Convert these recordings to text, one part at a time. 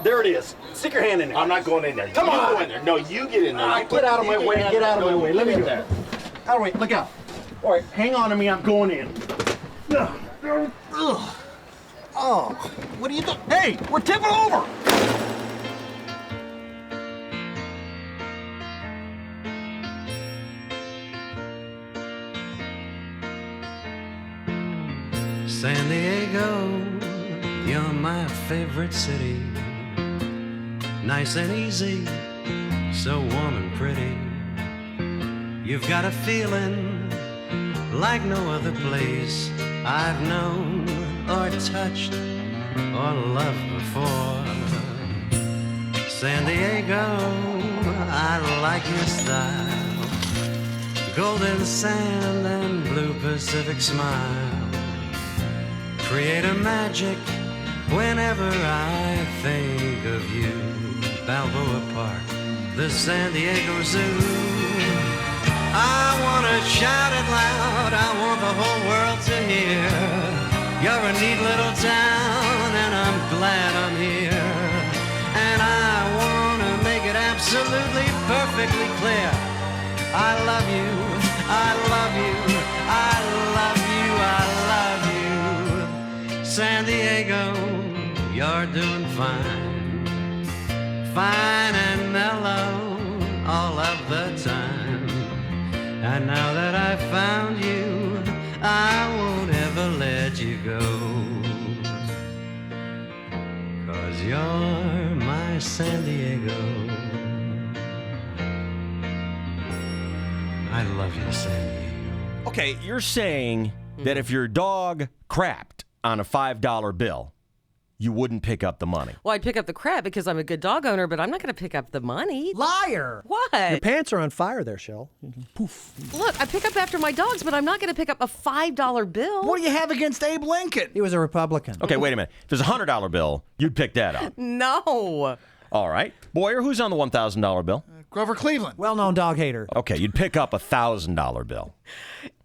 There it is. Stick your hand in there. I'm not going in there. Come you on. Go in there. No, you get in there. Get out of my way. Get out of my way. Let me go. Out of the way. Look out. All right, hang on to me. I'm going in. Oh, what are you doing? Hey, we're tipping over. San Diego, you're my favorite city. Nice and easy, so warm and pretty. You've got a feeling like no other place I've known or touched or loved before. San Diego, I like your style. Golden sand and blue Pacific smile create a magic whenever I think of you. Balboa Park, the San Diego Zoo. I wanna shout it loud, I want the whole world to hear. You're a neat little town and I'm glad I'm here. And I wanna make it absolutely perfectly clear. I love you, I love you, I love you, I love you. San Diego, you're doing fine. Fine and mellow all of the time. And now that I've found you, I won't ever let you go. 'Cause you're my San Diego. I love you, San Diego. Okay, you're saying that if your dog crapped on a $5 bill, you wouldn't pick up the money. Well, I'd pick up the crap because I'm a good dog owner, but I'm not going to pick up the money. Liar! What? Your pants are on fire there, Shell. Poof. Look, I pick up after my dogs, but I'm not going to pick up a $5 bill. What do you have against Abe Lincoln? He was a Republican. Okay, wait a minute. If there's a $100 bill, you'd pick that up. No. All right. Boyer, who's on the $1,000 bill? Grover Cleveland. Well-known dog hater. Okay, you'd pick up a $1,000 bill.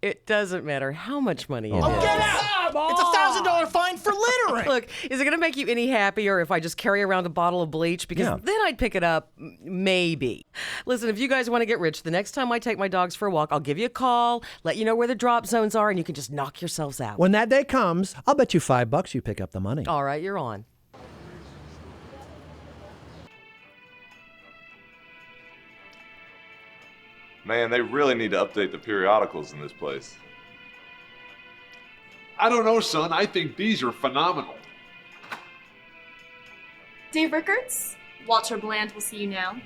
It doesn't matter how much money it is. Get out! It's a $1,000 fine for littering. Look, is it going to make you any happier if I just carry around a bottle of bleach? Because Yeah. then I'd pick it up, maybe. Listen, if you guys want to get rich, the next time I take my dogs for a walk, I'll give you a call, let you know where the drop zones are, and you can just knock yourselves out. When that day comes, I'll bet you $5 you pick up the money. All right, you're on. Man, they really need to update the periodicals in this place. I don't know, son. I think these are phenomenal. Dave Rickards, Walter Bland will see you now.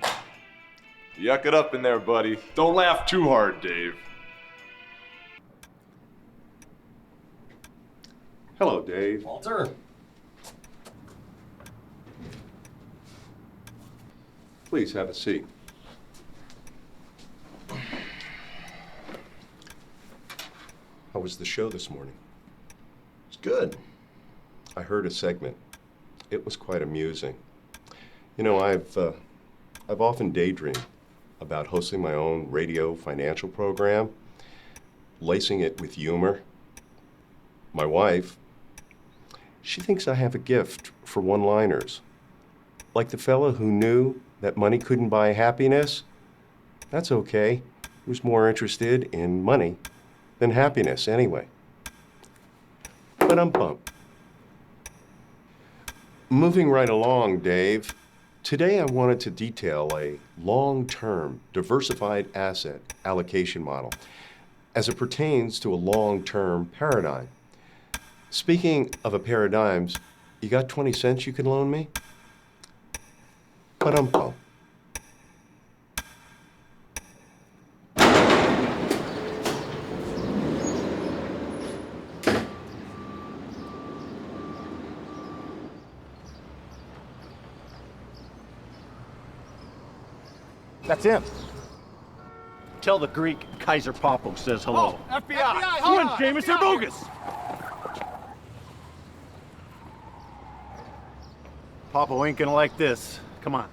Yuck it up in there, buddy. Don't laugh too hard, Dave. Hello, Dave. Walter. Please have a seat. How was the show this morning? It's good. I heard a segment. It was quite amusing. You know, I've often daydreamed about hosting my own radio financial program, lacing it with humor. My wife, she thinks I have a gift for one-liners. Like the fella who knew that money couldn't buy happiness. That's okay. He was more interested in money than happiness anyway. But I'm bummed. Moving right along, Dave. Today I wanted to detail a long-term diversified asset allocation model as it pertains to a long-term paradigm. Speaking of a paradigms, you got 20 cents you can loan me? But I'm bummed. That's him. Tell the Greek Kaiser Popo says hello. Oh, FBI! You and Seamus are bogus! Popo ain't gonna like this. Come on.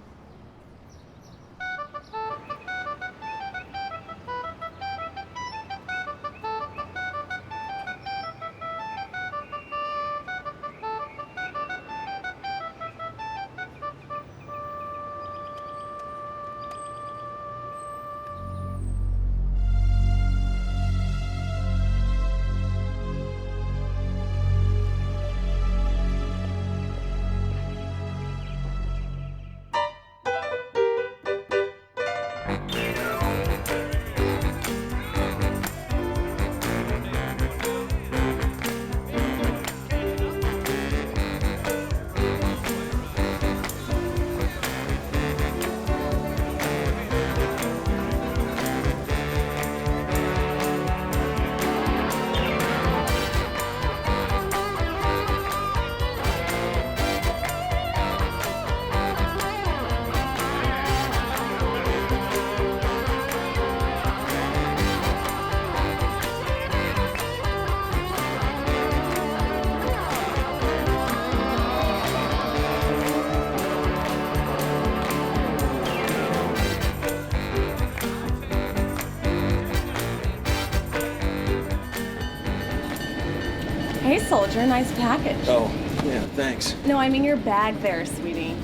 Hey, soldier, nice package. Oh, yeah, thanks. No, I mean your bag there, sweetie.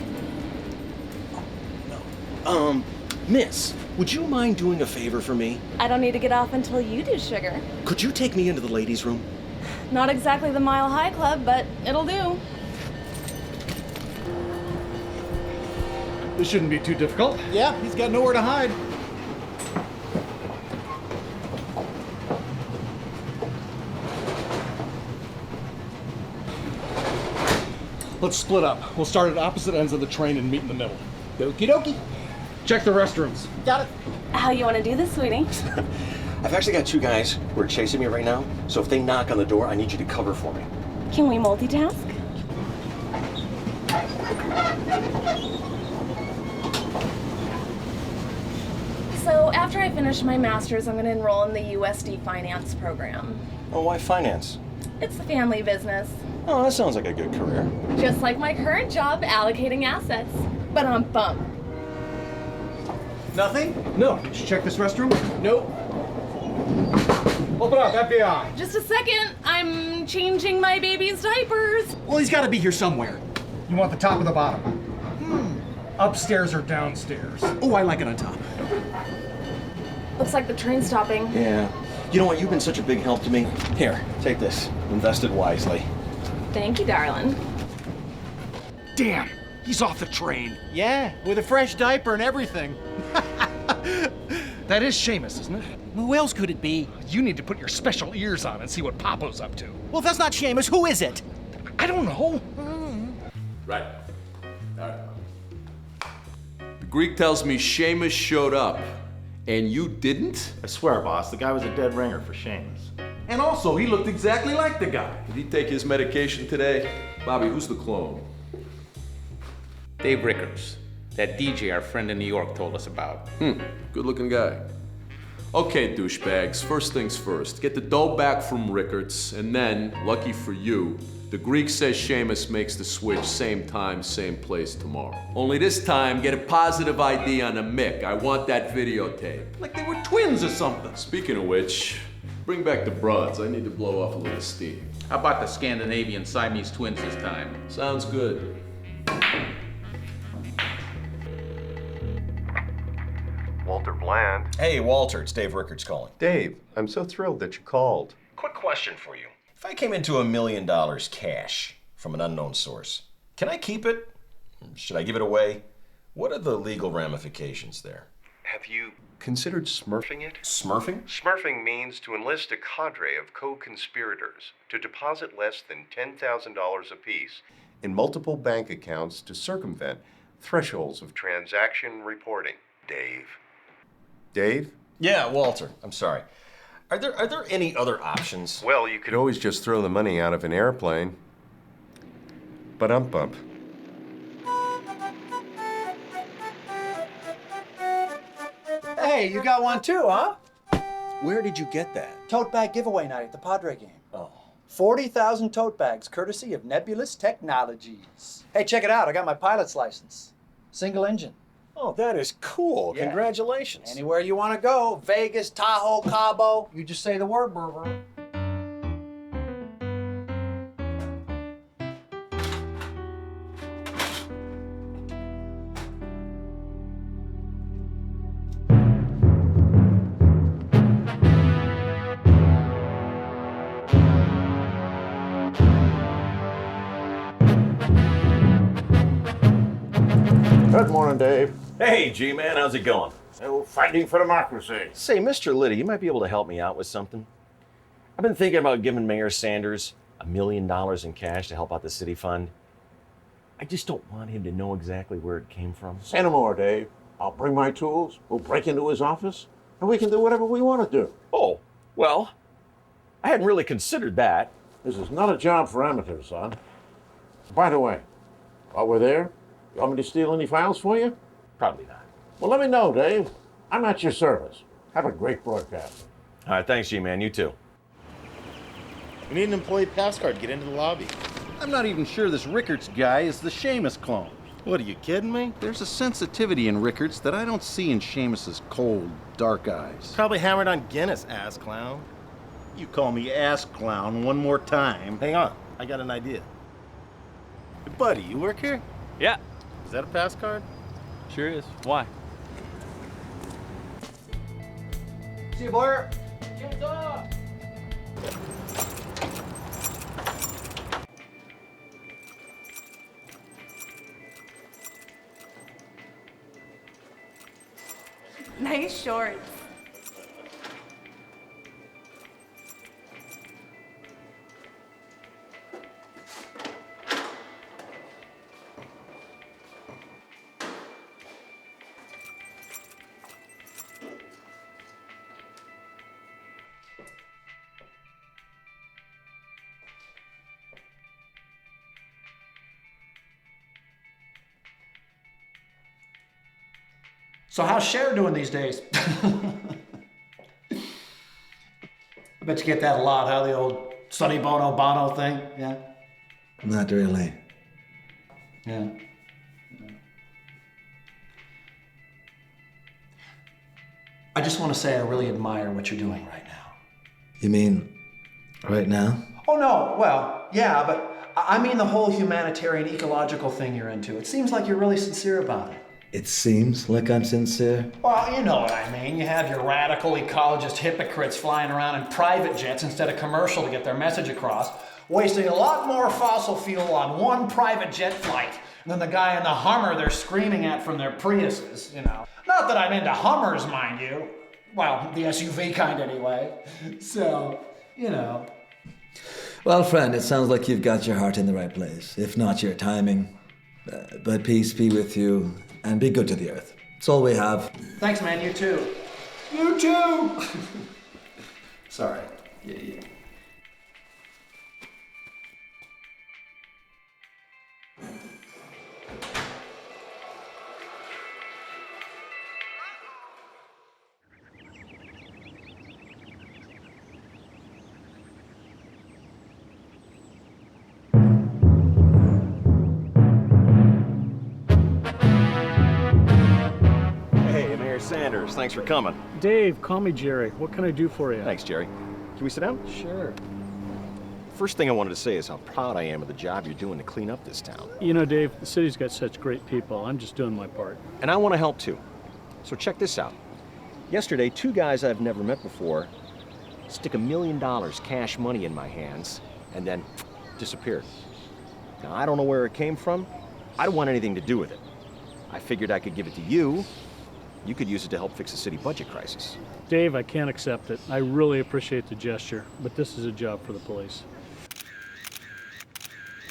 Miss, would you mind doing a favor for me? I don't need to get off until you do, sugar. Could you take me into the ladies' room? Not exactly the Mile High Club, but it'll do. This shouldn't be too difficult. Yeah, he's got nowhere to hide. Let's split up. We'll start at opposite ends of the train and meet in the middle. Okie dokie. Check the restrooms. Got it. How you want to do this, sweetie? I've actually got 2 guys who are chasing me right now, so if they knock on the door, I need you to cover for me. Can we multitask? So after I finish my master's, I'm going to enroll in the USD finance program. Oh, why finance? It's the family business. Oh, that sounds like a good career. Just like my current job, allocating assets. But I'm bummed. Nothing? No. Did you check this restroom? Nope. Open up, FBI. Just a second. I'm changing my baby's diapers. Well, he's got to be here somewhere. You want the top or the bottom? Upstairs or downstairs? Oh, I like it on top. Looks like the train's stopping. Yeah. You know what? You've been such a big help to me. Here, take this. Invest it wisely. Thank you, darling. Damn, he's off the train. Yeah, with a fresh diaper and everything. That is Seamus, isn't it? Who else could it be? You need to put your special ears on and see what Papo's up to. Well, if that's not Seamus, who is it? I don't know. Right. All right. The Greek tells me Seamus showed up, and you didn't? I swear, boss, the guy was a dead ringer for Seamus. And also, he looked exactly like the guy. Did he take his medication today? Bobby, who's the clone? Dave Rickards, that DJ our friend in New York told us about. Good-looking guy. Okay, douchebags, first things first. Get the dough back from Rickards, and then, lucky for you, the Greek says Seamus makes the switch same time, same place tomorrow. Only this time, get a positive ID on a Mick. I want that videotape. Like they were twins or something. Speaking of which, bring back the broads. I need to blow off a little steam. How about the Scandinavian Siamese twins this time? Sounds good. Walter Bland. Hey, Walter, it's Dave Rickards calling. Dave, I'm so thrilled that you called. Quick question for you. If I came into $1 million cash from an unknown source, can I keep it? Should I give it away? What are the legal ramifications there? Have you considered smurfing it? Smurfing? Smurfing means to enlist a cadre of co-conspirators to deposit less than $10,000 apiece in multiple bank accounts to circumvent thresholds of transaction reporting. Dave? Dave? Yeah, Walter. I'm sorry. Are there any other options? Well, you could always just throw the money out of an airplane. Bump. Hey, you got one too, huh? Where did you get that? Tote bag giveaway night at the Padre game. Oh. 40,000 tote bags, courtesy of Nebulous Technologies. Hey, check it out. I got my pilot's license. Single engine. Oh, that is cool. Yeah. Congratulations. Anywhere you want to go, Vegas, Tahoe, Cabo, you just say the word, brr. Good morning, Dave. Hey, G-Man, how's it going? Fighting for democracy. Say, Mr. Liddy, you might be able to help me out with something. I've been thinking about giving Mayor Sanders $1 million in cash to help out the city fund. I just don't want him to know exactly where it came from. Say no more, Dave. I'll bring my tools, we'll break into his office, and we can do whatever we want to do. Oh, well, I hadn't really considered that. This is not a job for amateurs, son. By the way, while we're there, you want me to steal any files for you? Probably not. Well, let me know, Dave. I'm at your service. Have a great broadcast. All right, thanks, G-Man. You too. We need an employee pass card to get into the lobby. I'm not even sure this Rickards guy is the Seamus clone. What, are you kidding me? There's a sensitivity in Rickards that I don't see in Seamus's cold, dark eyes. Probably hammered on Guinness, ass clown. You call me ass clown one more time. Hang on. I got an idea. Hey, buddy, you work here? Yeah. Is that a pass card? Sure is. Why? See you, Blair. Nice shorts. So how's Cher doing these days? I bet you get that a lot, huh? The old Sonny Bono thing, yeah? Not really. Yeah. I just want to say I really admire what you're doing right now. You mean right now? Oh, no, well, yeah, but I mean the whole humanitarian ecological thing you're into. It seems like you're really sincere about it. It seems like I'm sincere. Well, you know what I mean. You have your radical ecologist hypocrites flying around in private jets instead of commercial to get their message across, wasting a lot more fossil fuel on one private jet flight than the guy in the Hummer they're screaming at from their Priuses, you know. Not that I'm into Hummers, mind you. Well, the SUV kind anyway. So, you know. Well, friend, it sounds like you've got your heart in the right place, if not your timing. But peace be with you, and be good to the earth. It's all we have. Thanks, man. You too. You too! Sorry. Yeah. Sanders, thanks for coming. Dave, call me Jerry. What can I do for you? Thanks, Jerry. Can we sit down? Sure. First thing I wanted to say is how proud I am of the job you're doing to clean up this town. You know, Dave, the city's got such great people. I'm just doing my part. And I want to help too. So check this out. Yesterday, two guys I've never met before stick $1 million cash money in my hands and then disappeared. Now, I don't know where it came from. I don't want anything to do with it. I figured I could give it to you. You could use it to help fix the city budget crisis. Dave, I can't accept it. I really appreciate the gesture, but this is a job for the police.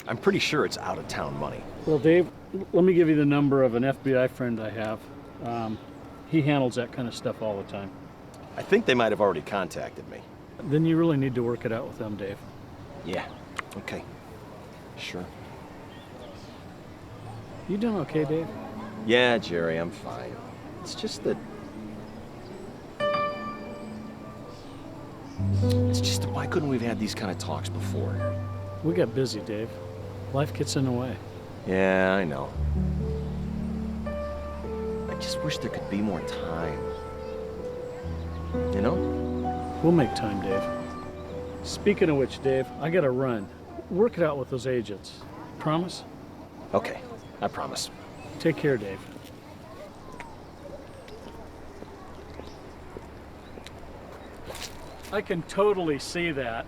I'm pretty sure it's out-of-town money. Well, Dave, let me give you the number of an FBI friend I have. He handles that kind of stuff all the time. I think they might have already contacted me. Then you really need to work it out with them, Dave. Yeah, okay. Sure. You doing okay, Dave? Yeah, Jerry, I'm fine. It's just that why couldn't we have had these kind of talks before? We got busy, Dave. Life gets in the way. Yeah, I know. I just wish there could be more time. You know? We'll make time, Dave. Speaking of which, Dave, I gotta run. Work it out with those agents. Promise? Okay, I promise. Take care, Dave. I can totally see that.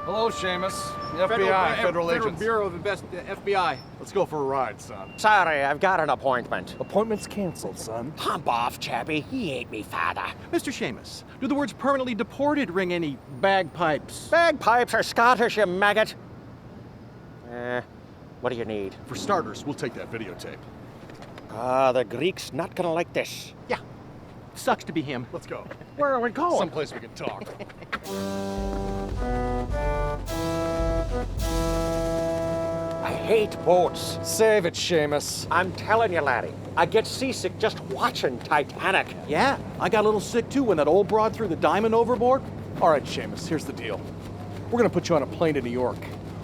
Hello, Seamus. FBI, Federal agents. Bureau of FBI. Let's go for a ride, son. Sorry, I've got an appointment. Appointment's canceled, son. Pump off, Chappie. He ain't me father. Mr. Seamus, do the words permanently deported ring any bagpipes? Bagpipes are Scottish, you maggot. What do you need? For starters, we'll take that videotape. The Greeks not gonna like this. Yeah. Sucks to be him. Let's go. Where are we going? Someplace we can talk. I hate boats. Save it, Seamus. I'm telling you, laddie, I get seasick just watching Titanic. Yeah, I got a little sick too when that old broad threw the diamond overboard. All right, Seamus, here's the deal. We're gonna put you on a plane to New York,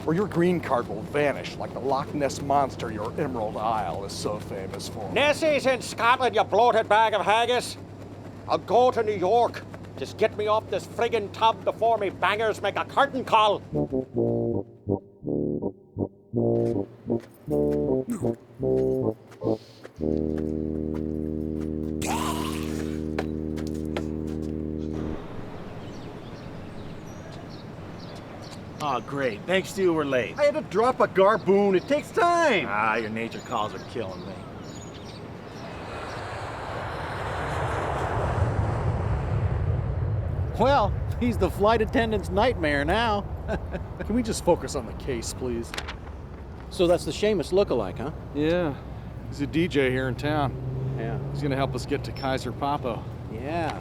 or your green card will vanish like the Loch Ness Monster your Emerald Isle is so famous for. Nessie's in Scotland, you bloated bag of haggis. I'll go to New York. Just get me off this friggin' tub before me bangers make a curtain call. Oh, great. Thanks to you, we're late. I had to drop a garboon. It takes time. Ah, your nature calls are killing me. Well, he's the flight attendant's nightmare now. Can we just focus on the case, please? So that's the Seamus lookalike, huh? Yeah. He's a DJ here in town. Yeah. He's gonna help us get to Kaiser Papo. Yeah.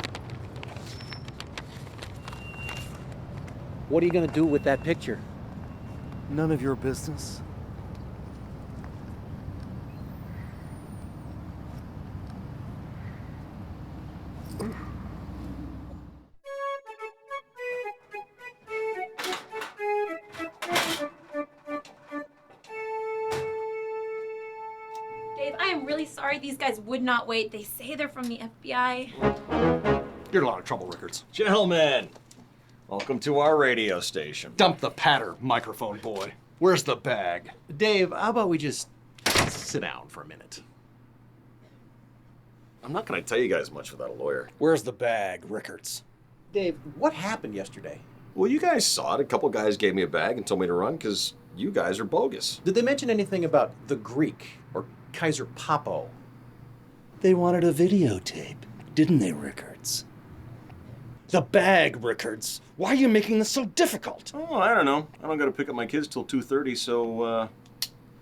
What are you gonna do with that picture? None of your business. Dave, I am really sorry these guys would not wait. They say they're from the FBI. You're in a lot of trouble, Rickards. Gentlemen, welcome to our radio station. Dump the patter, microphone boy. Where's the bag? Dave, how about we just sit down for a minute? I'm not going to tell you guys much without a lawyer. Where's the bag, Rickards? Dave, what happened yesterday? Well, you guys saw it. A couple guys gave me a bag and told me to run because you guys are bogus. Did they mention anything about the Greek or Kaiser Papo? They wanted a videotape, didn't they, Rickards? The bag, Rickards. Why are you making this so difficult? Oh, I don't know. I don't got to pick up my kids till 2:30, so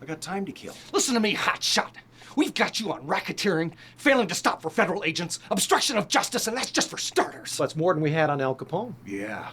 I got time to kill. Listen to me, hotshot. We've got you on racketeering, failing to stop for federal agents, obstruction of justice, and that's just for starters. That's more than we had on Al Capone. Yeah.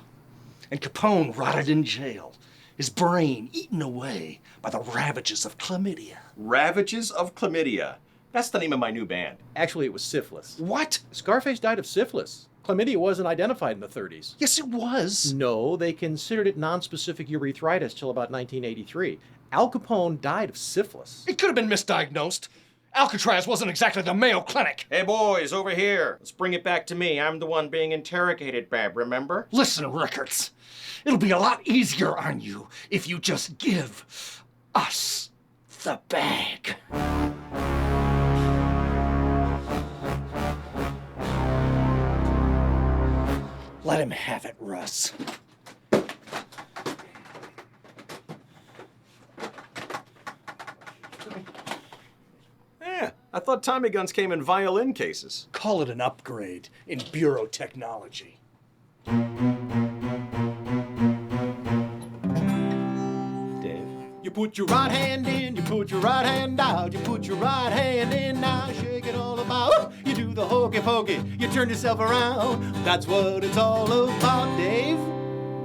And Capone rotted in jail, his brain eaten away by the ravages of chlamydia. Ravages of Chlamydia. That's the name of my new band. Actually, it was syphilis. What? Scarface died of syphilis. Chlamydia wasn't identified in the 30s. Yes, it was. No, they considered it nonspecific urethritis till about 1983. Al Capone died of syphilis. It could have been misdiagnosed. Alcatraz wasn't exactly the Mayo Clinic. Hey, boys, over here. Let's bring it back to me. I'm the one being interrogated, Bab, remember? Listen, Rickards. It'll be a lot easier on you if you just give us the bag. Let him have it, Russ. Yeah, I thought Tommy guns came in violin cases. Call it an upgrade in bureau technology. Dave? You put your right hand in, you put your right hand out, you put your right hand in, now shake it all about. You do the hokey pokey, you turn yourself around. That's what it's all about, Dave.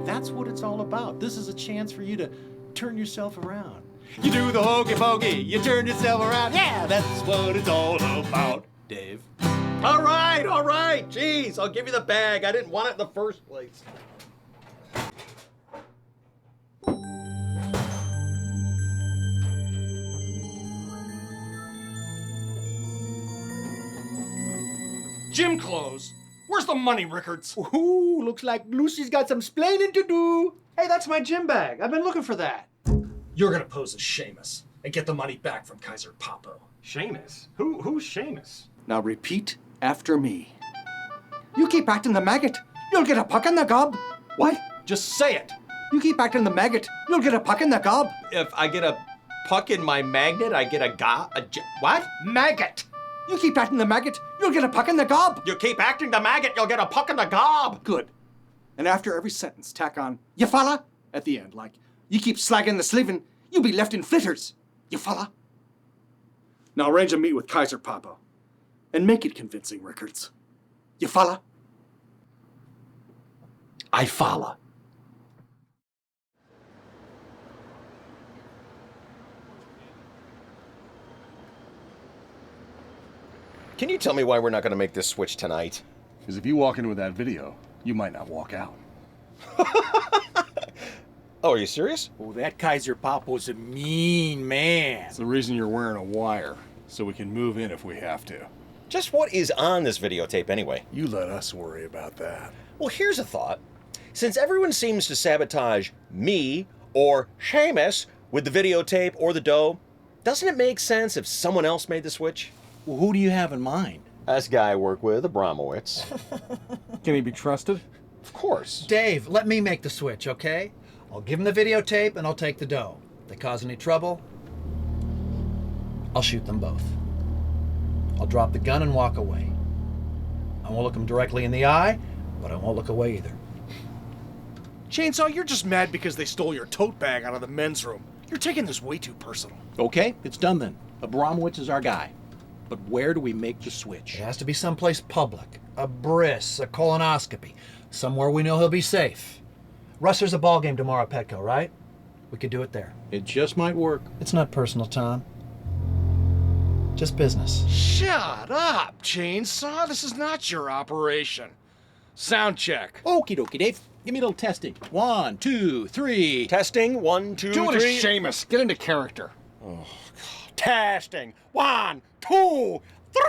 That's what it's all about. This is a chance for you to turn yourself around. You do the hokey pokey, you turn yourself around. Yeah, that's what it's all about, Dave. All right. Jeez, I'll give you the bag. I didn't want it in the first place. Gym clothes. Where's the money, Rickards? Ooh, looks like Lucy's got some splaining to do. Hey, that's my gym bag. I've been looking for that. You're gonna pose as Seamus and get the money back from Kaiser Papo. Seamus? Who's Seamus? Now repeat after me. You keep acting the maggot, you'll get a puck in the gob. What? Just say it. You keep acting the maggot, you'll get a puck in the gob. If I get a puck in my magnet, I get what? Maggot. You keep acting the maggot, you'll get a puck in the gob. You keep acting the maggot, you'll get a puck in the gob. Good. And after every sentence, tack on, you fella? At the end, like, you keep slagging the slivin', you'll be left in flitters. You fella? Now arrange a meet with Kaiser Papo. And make it convincing, Rickards. You follow? I follow. Can you tell me why we're not going to make this switch tonight? Because if you walk in with that video, you might not walk out. Oh, are you serious? Oh, that Kaiser Papo's a mean man. It's the reason you're wearing a wire, so we can move in if we have to. Just what is on this videotape anyway? You let us worry about that. Well, here's a thought. Since everyone seems to sabotage me or Seamus with the videotape or the dough, doesn't it make sense if someone else made the switch? Well, who do you have in mind? This guy I work with, Abramowitz. Can he be trusted? Of course. Dave, let me make the switch, okay? I'll give him the videotape and I'll take the dough. If they cause any trouble, I'll shoot them both. I'll drop the gun and walk away. I won't look them directly in the eye, but I won't look away either. Chainsaw, you're just mad because they stole your tote bag out of the men's room. You're taking this way too personal. Okay, it's done then. Abramowitz is our guy. But where do we make the switch? It has to be someplace public. A bris, a colonoscopy. Somewhere we know he'll be safe. Russ, there's a ball game tomorrow at Petco, right? We could do it there. It just might work. It's not personal, Tom. Just business. Shut up, Chainsaw. This is not your operation. Sound check. Okie dokie, Dave. Give me a little testing. 1, 2, 3. Testing. 1, 2, 3. Do it as Seamus. Get into character. Oh, God. Testing. 1, 2,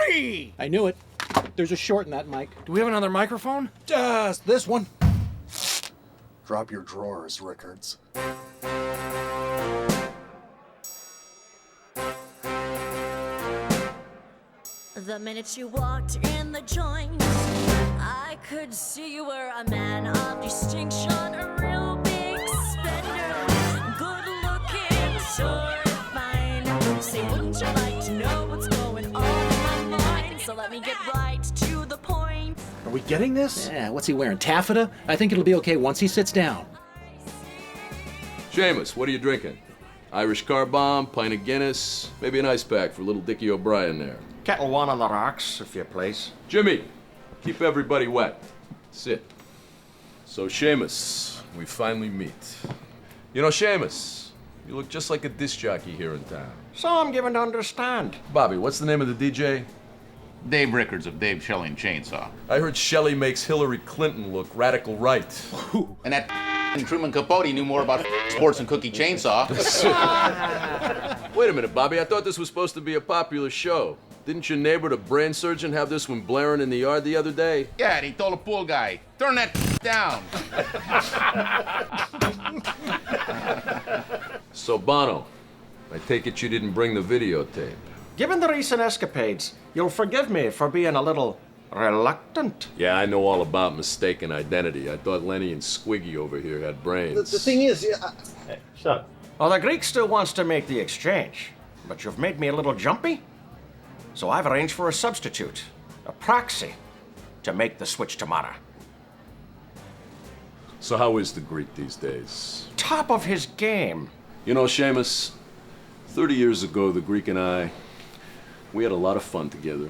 3. I knew it. There's a short in that mic. Do we have another microphone? Just this one. Drop your drawers, Rickards. The minute you walked in the joint, I could see you were a man of distinction, a real big spender, good looking, sure fine. Say, wouldn't you like to know what's going on in my mind? So let me get right to the point. Are we getting this? Yeah, what's he wearing? Taffeta? I think it'll be okay once he sits down. Seamus, what are you drinking? Irish car bomb, pint of Guinness, maybe an ice pack for little Dickie O'Brien there. Kettle one on the rocks, if you please. Jimmy, keep everybody wet. Sit. So, Seamus, we finally meet. You know, Seamus, you look just like a disc jockey here in town. So I'm given to understand. Bobby, what's the name of the DJ? Dave Rickards of Dave Shelley and Chainsaw. I heard Shelley makes Hillary Clinton look radical right. And that Truman Capote knew more about sports than Cookie Chainsaw. Wait a minute, Bobby. I thought this was supposed to be a popular show. Didn't your neighbor, the brain surgeon, have this one blaring in the yard the other day? Yeah, and he told a pool guy, turn that down. So, Bono, I take it you didn't bring the videotape. Given the recent escapades, you'll forgive me for being a little reluctant. Yeah, I know all about mistaken identity. I thought Lenny and Squiggy over here had brains. The thing is, Hey, shut up. Well, the Greek still wants to make the exchange, but you've made me a little jumpy. So I've arranged for a substitute, a proxy, to make the switch tomorrow. So how is the Greek these days? Top of his game. You know, Seamus, 30 years ago, the Greek and I, we had a lot of fun together.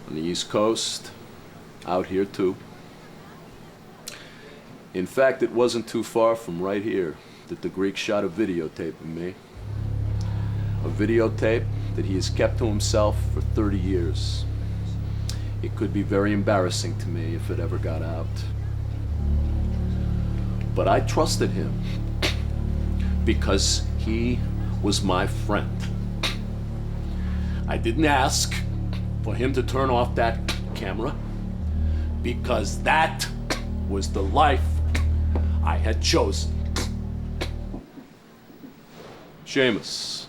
On the East Coast, out here too. In fact, it wasn't too far from right here that the Greek shot a videotape of me. A videotape that he has kept to himself for 30 years. It could be very embarrassing to me if it ever got out. But I trusted him because he was my friend. I didn't ask for him to turn off that camera because that was the life I had chosen. Seamus,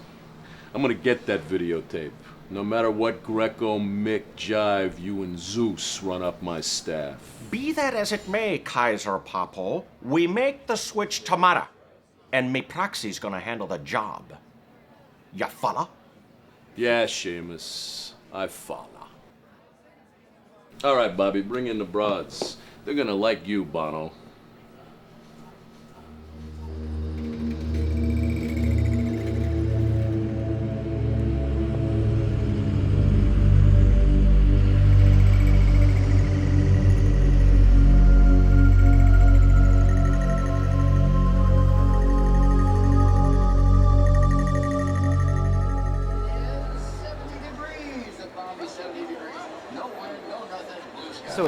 I'm gonna get that videotape, no matter what Greco, Mick, Jive, you and Zeus run up my staff. Be that as it may, Kaiser Papo, we make the switch tomorrow, and me proxy's gonna handle the job. Ya follow? Yeah, Seamus, I follow. All right, Bobby, bring in the broads. They're gonna like you, Bono.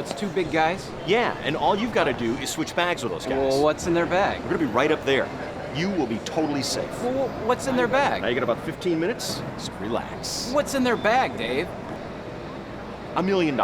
It's two big guys? Yeah, and all you've got to do is switch bags with those guys. Well, what's in their bag? We're gonna be right up there. You will be totally safe. Well, what's in their bag? Now you got about 15 minutes. Just relax. What's in their bag, Dave? $1 million.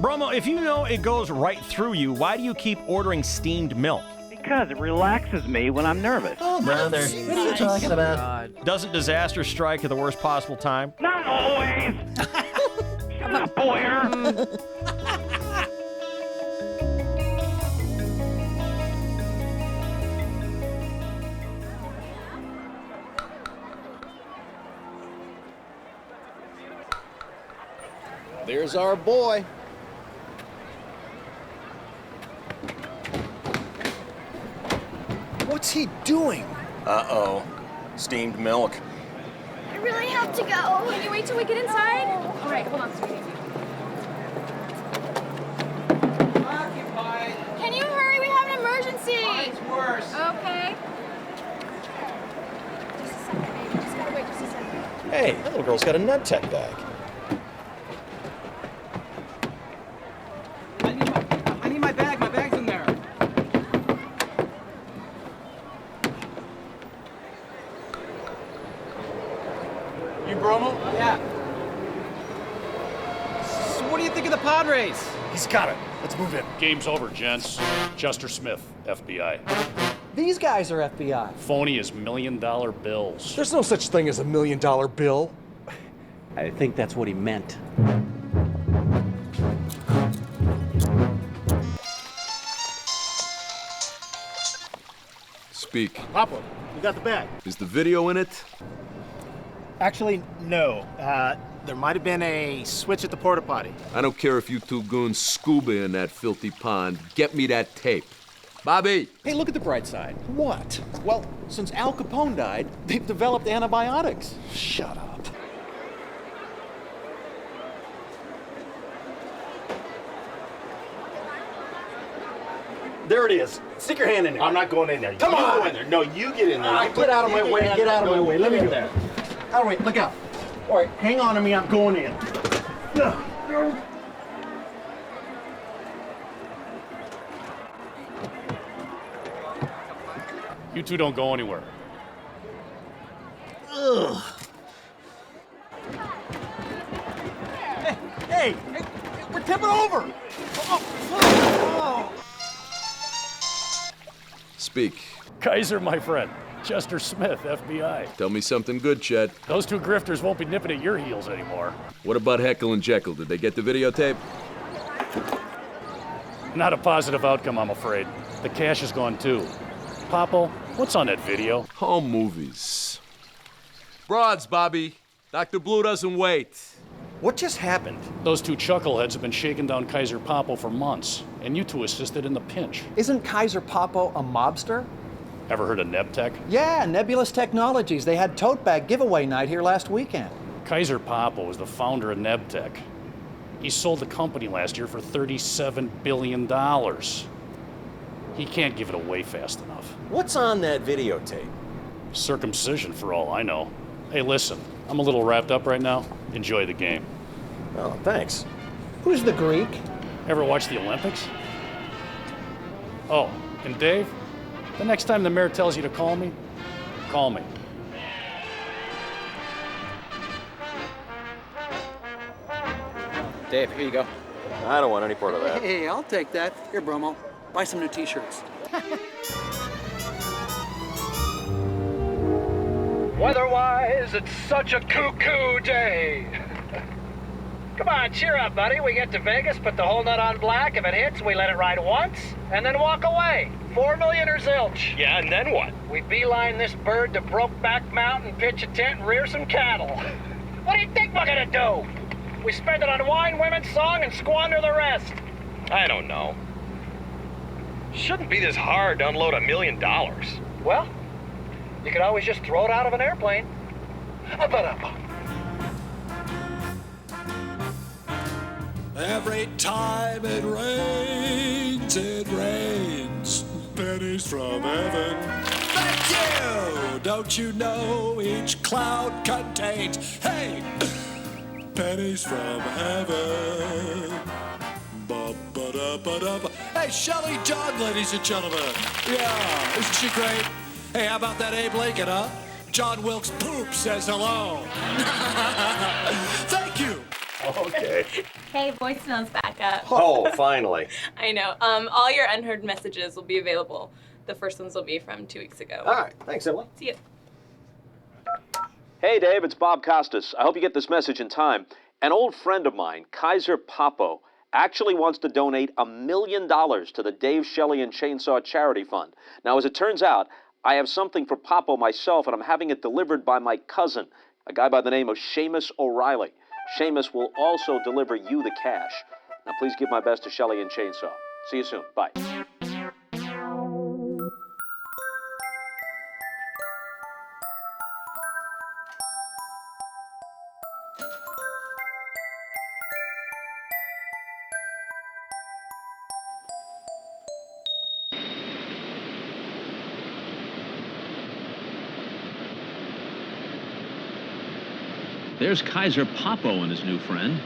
Bromo, if you know it goes right through you, why do you keep ordering steamed milk? Because it relaxes me when I'm nervous. Oh, brother. What are you talking about? Doesn't disaster strike at the worst possible time? Not always. Shut up, Boyer. There's our boy. What's he doing? Uh-oh. Steamed milk. I really have to go. Can you wait till we get inside? All right, hold on, sweetie. Can you hurry? We have an emergency. Mine's worse. Okay. Just a second, baby. Just gotta wait just a second. Hey, that little girl's got a nut tech bag. I need my bag. My bag's in there. You Bromo? Yeah. So what do you think of the Padres? He's got it. Let's move in. Game's over, gents. Chester Smith, FBI. These guys are FBI. Phony as $1 million bills. There's no such thing as $1 million bill. I think that's what he meant. Speak. Papa, you got the bag. Is the video in it? Actually, no. There might have been a switch at the porta potty. I don't care if you two goons scuba in that filthy pond. Get me that tape. Bobby! Hey, look at the bright side. What? Well, since Al Capone died, they've developed antibiotics. Shut up. There it is. Stick your hand in there. I'm not going in there. Come you on. go in there. No, you get in there. Get out of my way. Get out of my way. Let me go do there. it. All right, look out. All right, hang on to me. I'm going in. You two don't go anywhere. Ugh. Hey, we're tipping over. Speak. Kaiser, my friend. Chester Smith, FBI. Tell me something good, Chet. Those two grifters won't be nipping at your heels anymore. What about Heckle and Jekyll? Did they get the videotape? Not a positive outcome, I'm afraid. The cash is gone too. Popo, what's on that video? Home movies. Broads, Bobby. Dr. Blue doesn't wait. What just happened? Those two chuckleheads have been shaking down Kaiser Popo for months, and you two assisted in the pinch. Isn't Kaiser Popo a mobster? Ever heard of Nebtech? Yeah, Nebulous Technologies. They had tote bag giveaway night here last weekend. Kaiser Popo is the founder of Nebtech. He sold the company last year for $37 billion. He can't give it away fast enough. What's on that videotape? Circumcision, for all I know. Hey, listen, I'm a little wrapped up right now. Enjoy the game. Oh, thanks. Who's the Greek? Ever watch the Olympics? Oh, and Dave, the next time the mayor tells you to call me, call me. Dave, here you go. I don't want any part of that. Hey, I'll take that. Here, Bromo. Buy some new t-shirts. Weather-wise, it's such a cuckoo day. Come on, cheer up, buddy. We get to Vegas, put the whole nut on black. If it hits, we let it ride once, and then walk away. 4 million or zilch. Yeah, and then what? We beeline this bird to Brokeback Mountain, pitch a tent, and rear some cattle. What do you think we're gonna do? We spend it on wine, women, song, and squander the rest. I don't know. Shouldn't be this hard to unload $1 million. Well, you could always just throw it out of an airplane. Every time it rains, pennies from heaven. Thank you! Ew, don't you know each cloud contains, hey, pennies from heaven. Ba-ba-da-ba-da-ba. Hey, Shelley John, ladies and gentlemen. Yeah, isn't she great? Hey, how about that Abe Lincoln, huh? John Wilkes Poop says hello. Thank you. Okay. Hey, voicemail's back up. Oh, finally. I know. All your unheard messages will be available. The first ones will be from 2 weeks ago. All right. Thanks, Emily. See you. Hey, Dave, it's Bob Costas. I hope you get this message in time. An old friend of mine, Kaiser Papo, actually wants to donate $1 million to the Dave, Shelley, and Chainsaw Charity Fund. Now, as it turns out, I have something for Papo myself, and I'm having it delivered by my cousin, a guy by the name of Seamus O'Reilly. Seamus will also deliver you the cash. Now, please give my best to Shelley and Chainsaw. See you soon. Bye. There's Kaiser Papo and his new friend.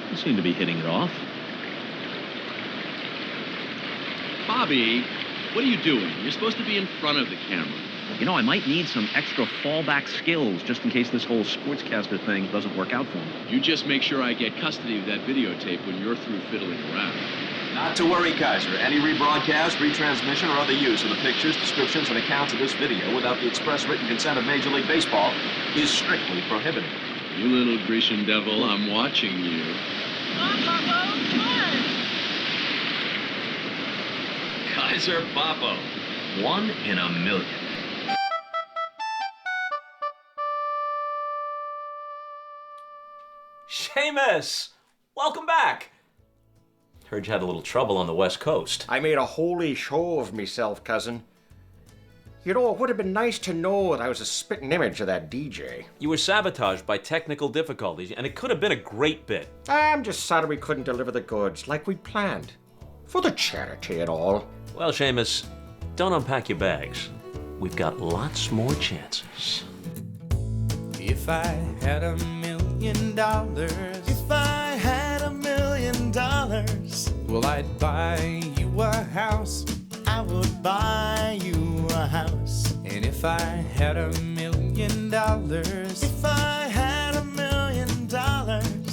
They seem to be hitting it off. Bobby, what are you doing? You're supposed to be in front of the camera. You know, I might need some extra fallback skills just in case this whole sportscaster thing doesn't work out for me. You just make sure I get custody of that videotape when you're through fiddling around. Not to worry, Kaiser. Any rebroadcast, retransmission, or other use of the pictures, descriptions, and accounts of this video without the express written consent of Major League Baseball is strictly prohibited. You little Grecian devil, I'm watching you. Kaiser Papo, 1 in a million. Seamus! Welcome back! Heard you had a little trouble on the West Coast. I made a holy show of myself, cousin. You know, it would have been nice to know that I was a spitting image of that DJ. You were sabotaged by technical difficulties, and it could have been a great bit. I'm just sorry we couldn't deliver the goods like we planned. For the charity and all. Well, Seamus, don't unpack your bags. We've got lots more chances. If I had $1 million, if I had $1 million, well, I'd buy you a house. I would buy you a house. And if I had $1 million, if I had $1 million,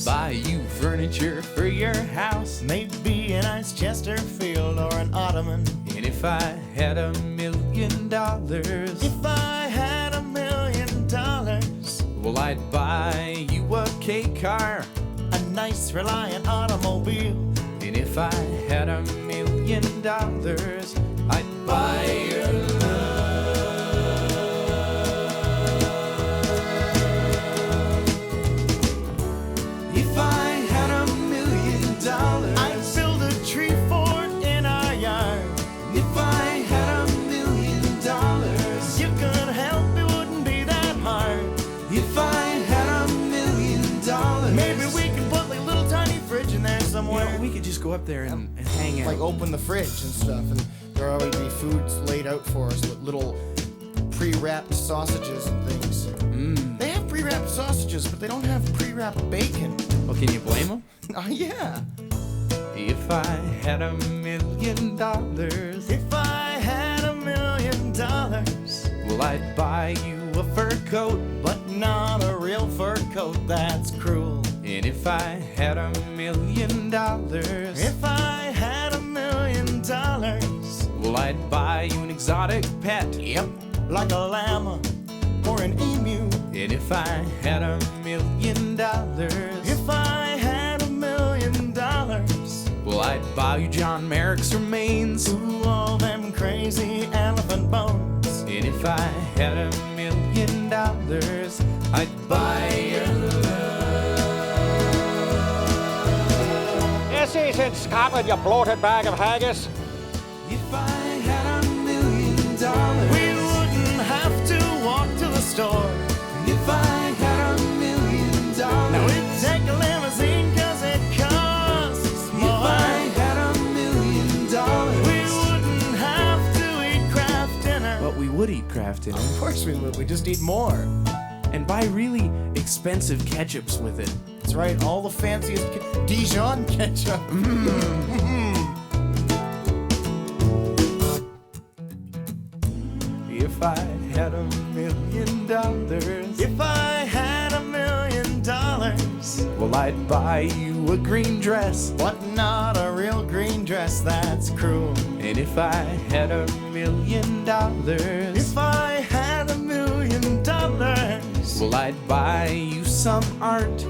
buy you furniture for your house. Maybe a nice Chesterfield or an ottoman. And if I had $1 million, if I had $1 million, well, I'd buy you a K car, a nice Reliant automobile. And if I had $1 million, I'd buy your love. If I had $1 million, I'd build a tree fort in our yard. If I had $1 million, you could help, it wouldn't be that hard. If I had $1 million, maybe we could put like a little tiny fridge in there somewhere. You know, we could just go up there and hang out. Like open the fridge and stuff, and there'll always be foods laid out for us with little pre-wrapped sausages and things. They have pre-wrapped sausages, but they don't have pre-wrapped bacon. Well, can you blame them? Yeah. If I had $1 million, if I had $1 million, well, I'd buy you a fur coat, but not a real fur coat, that's cruel. And if I had $1 million, if I had $1 million, well, I'd buy you an exotic pet. Yep, like a llama or an emu. And if I had $1 million, if I had $1 million, well, I'd buy you John Merrick's remains. Ooh, all them crazy elephant bones. And if I had $1 million, I'd buy your love. This is in Scotland, you bloated bag of haggis. If I had $1 million, we wouldn't have to walk to the store. If I had $1 million, now we'd take a limousine 'cause it costs more. If I had $1 million, we wouldn't have to eat Kraft dinner. But we would eat Grafton. Of course we would. We just need more. And buy really expensive ketchups with it. That's right, all the fanciest Dijon ketchup. If I had $1 million, If I had $1 million, well, I'd buy you a green dress. But not a real green dress, that's cruel. And if I had $1 million, If I had $1 million, well, I'd buy you some art.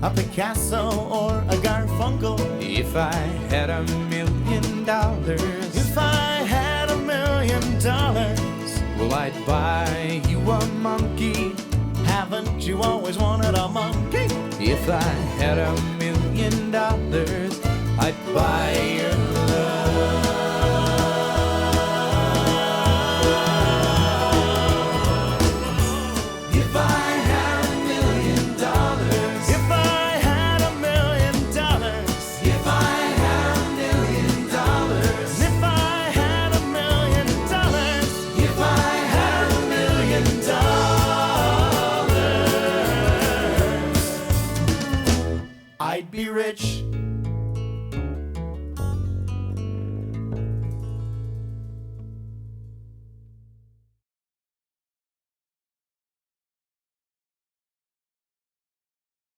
A Picasso or a Garfunkel. If I had $1 million, If I had $1 million, well, I'd buy you a monkey. Haven't you always wanted a monkey? If I had $1 million, I'd buy your